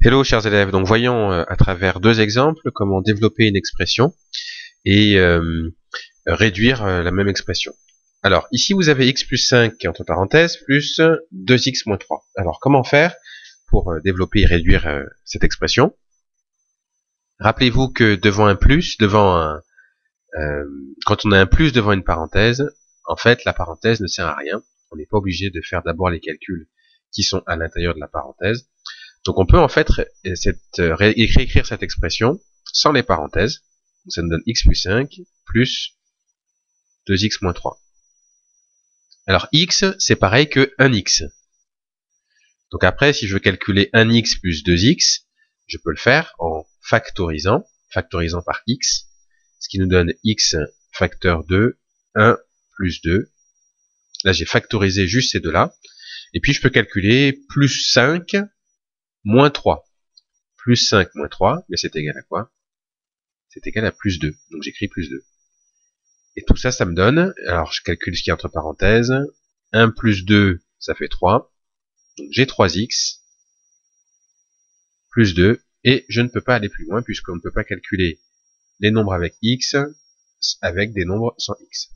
Hello chers élèves, donc voyons à travers deux exemples comment développer une expression et réduire la même expression. Alors ici vous avez x plus 5 entre parenthèses plus 2x moins 3. Alors comment faire pour développer et réduire cette expression? Rappelez-vous que devant un plus, quand on a un plus devant une parenthèse, en fait la parenthèse ne sert à rien. On n'est pas obligé de faire d'abord les calculs qui sont à l'intérieur de la parenthèse. Donc on peut en fait écrire cette expression sans les parenthèses. Donc ça nous donne x plus 5 plus 2x moins 3. Alors x, c'est pareil que 1x. Donc après, si je veux calculer 1x plus 2x, je peux le faire en factorisant par x, ce qui nous donne x facteur 2, 1 plus 2. Là, j'ai factorisé juste ces deux-là. Et puis, je peux calculer plus 5 moins 3. Plus 5 moins 3, mais c'est égal à quoi? C'est égal à plus 2. Donc j'écris plus 2. Et tout ça, ça me donne, alors je calcule ce qu'il y a entre parenthèses, 1 plus 2, ça fait 3. Donc j'ai 3x, plus 2, et je ne peux pas aller plus loin, puisqu'on ne peut pas calculer les nombres avec x avec des nombres sans x.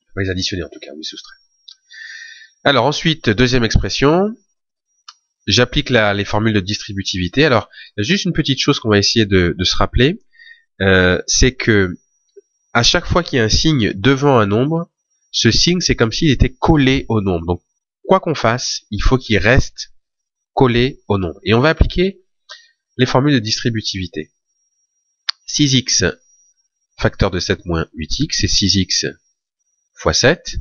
On peut pas les additionner en tout cas, ou les soustraire. Alors ensuite, deuxième expression, j'applique les formules de distributivité. Alors, il y a juste une petite chose qu'on va essayer de se rappeler, c'est que à chaque fois qu'il y a un signe devant un nombre, ce signe c'est comme s'il était collé au nombre. Donc, quoi qu'on fasse, il faut qu'il reste collé au nombre. Et on va appliquer les formules de distributivité. 6x facteur de 7 moins 8x, c'est 6x fois 7.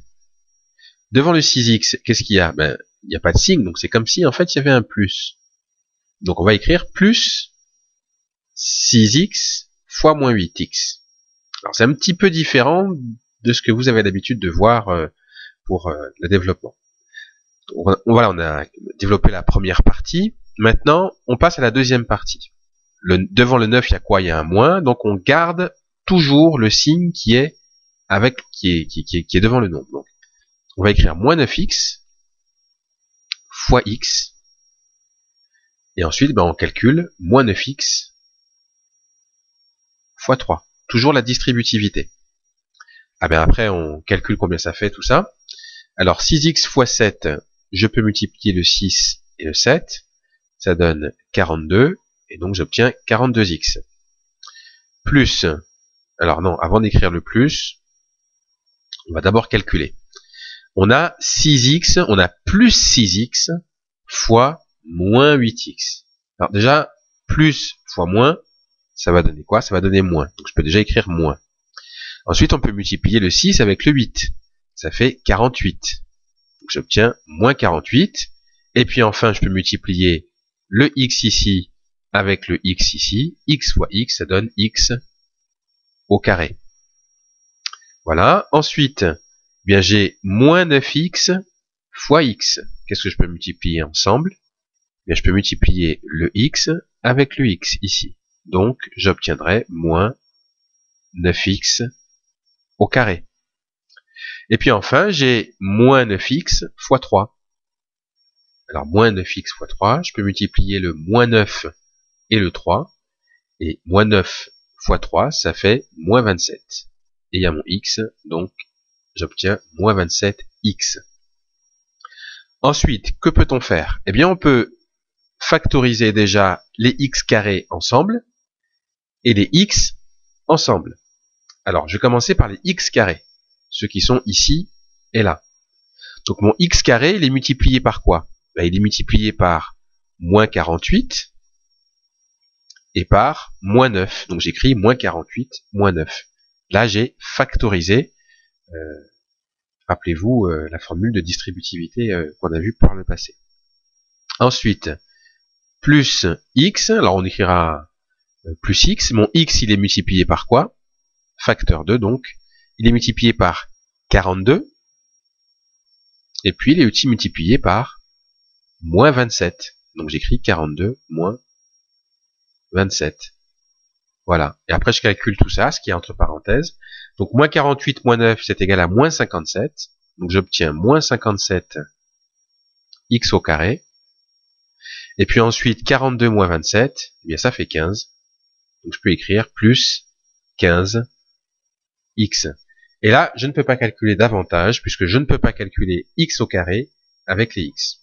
Devant le 6x, qu'est-ce qu'il y a? Ben, il n'y a pas de signe, donc c'est comme si en fait il y avait un plus. Donc on va écrire plus 6x fois moins 8x. Alors c'est un petit peu différent de ce que vous avez l'habitude de voir pour le développement. Voilà, on a développé la première partie. Maintenant, on passe à la deuxième partie. Devant le 9, il y a quoi? Il y a un moins, donc on garde toujours le signe qui est devant le nombre. Donc, on va écrire moins 9x fois x, et ensuite on calcule moins 9x fois 3. Toujours la distributivité. Ah ben après, on calcule combien ça fait, tout ça. Alors 6x fois 7, je peux multiplier le 6 et le 7, ça donne 42, et donc j'obtiens 42x. Plus, alors non, avant d'écrire le plus, on va d'abord calculer. On a 6x, on a plus 6x fois moins 8x. Alors déjà, plus fois moins, ça va donner quoi? Ça va donner moins. Donc je peux déjà écrire moins. Ensuite, on peut multiplier le 6 avec le 8. Ça fait 48. Donc j'obtiens moins 48. Et puis enfin, je peux multiplier le x ici avec le x ici. X fois x, ça donne x au carré. Voilà. Ensuite, bien j'ai moins 9x fois x. Qu'est-ce que je peux multiplier ensemble? Bien, je peux multiplier le x avec le x ici. Donc, j'obtiendrai moins 9x au carré. Et puis enfin, j'ai moins 9x fois 3. Alors, moins 9x fois 3, je peux multiplier le moins 9 et le 3. Et moins 9 fois 3, ça fait moins 27. Et il y a mon x, donc j'obtiens moins 27x. Ensuite, que peut-on faire? Eh bien, on peut factoriser déjà les x carrés ensemble et les x ensemble. Alors, je vais commencer par les x carrés, ceux qui sont ici et là. Donc, mon x carré, il est multiplié par quoi? Ben, il est multiplié par moins 48 et par moins 9. Donc, j'écris moins 48, moins 9. Là, j'ai factorisé, rappelez-vous, la formule de distributivité qu'on a vue par le passé. Ensuite, plus x, alors on écrira plus x, mon x il est multiplié par quoi? Facteur 2 donc, il est multiplié par 42, et puis il est aussi multiplié par moins 27, donc j'écris 42 moins 27, voilà, et après je calcule tout ça, ce qui est entre parenthèses, donc moins 48 moins 9 c'est égal à moins 57, donc j'obtiens moins 57 x au carré, Et puis ensuite, 42 moins 27, eh bien ça fait 15. Donc je peux écrire plus 15 x. Et là, je ne peux pas calculer davantage, puisque je ne peux pas calculer x au carré avec les x.